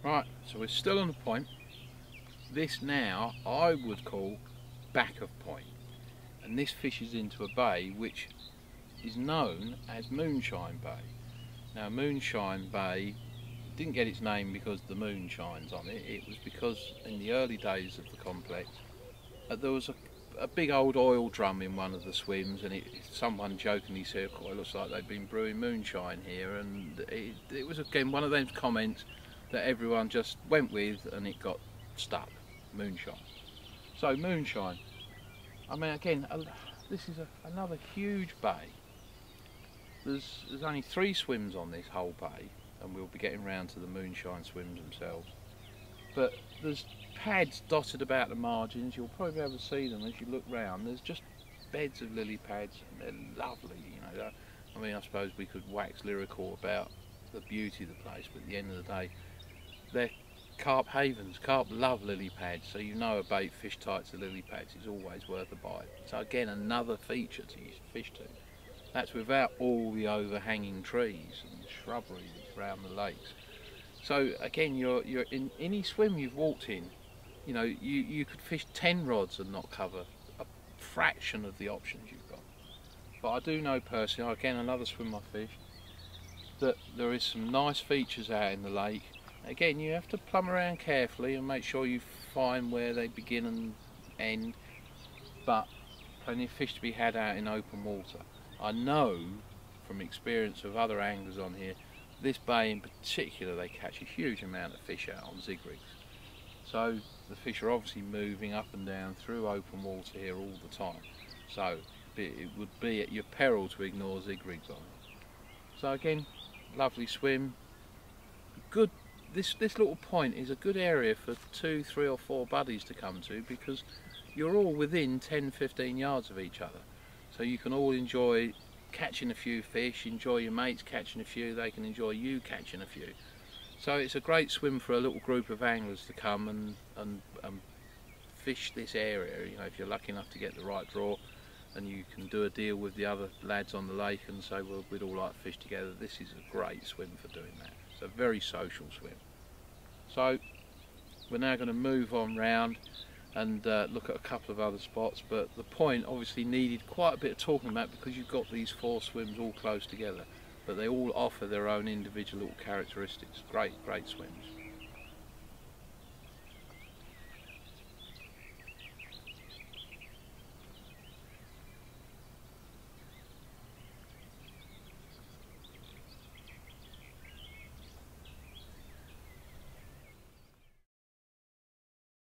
Right, so we're still on the point. This now I would call back of point, and this fishes into a bay which is known as Moonshine Bay. Now Moonshine Bay didn't get its name because the moon shines on it. It was because in the early days of the complex there was a big old oil drum in one of the swims, and someone jokingly said, "Oh, it looks like they've been brewing moonshine here," and it was again one of those comments that everyone just went with, and it got stuck. Moonshine. So Moonshine, I mean, again, this is another huge bay. There's only 3 swims on this whole bay, and we'll be getting round to the Moonshine swims themselves. But there's pads dotted about the margins. You'll probably be able to see them as you look round. There's just beds of lily pads, and they're lovely. You know, I mean, I suppose we could wax lyrical about the beauty of the place, but at the end of the day, they're carp havens. Carp love lily pads, so you know a bait fish tight to lily pads is always worth a bite. So again, another feature to fish to. That's without all the overhanging trees and shrubbery that's around the lakes. So again, you're in any swim you've walked in, you know, you could fish 10 rods and not cover a fraction of the options you've got. But I do know personally, again another swim I fished, that there is some nice features out in the lake. Again, you have to plumb around carefully and make sure you find where they begin and end, but plenty of fish to be had out in open water. I know from experience of other anglers on here, this bay in particular, they catch a huge amount of fish out on zig rigs. So the fish are obviously moving up and down through open water here all the time. So it would be at your peril to ignore zig rigs on it. So again, lovely swim. Good. This little point is a good area for 2, 3 or 4 buddies to come to, because you're all within 10-15 yards of each other. So you can all enjoy catching a few fish, enjoy your mates catching a few, they can enjoy you catching a few. So it's a great swim for a little group of anglers to come and fish this area. You know, if you're lucky enough to get the right draw, and you can do a deal with the other lads on the lake and say, well, we'd all like to fish together. This is a great swim for doing that. It's a very social swim. So we're now going to move on round and look at a couple of other spots, but the point obviously needed quite a bit of talking about because you've got these 4 swims all close together, but they all offer their own individual little characteristics. Great swims.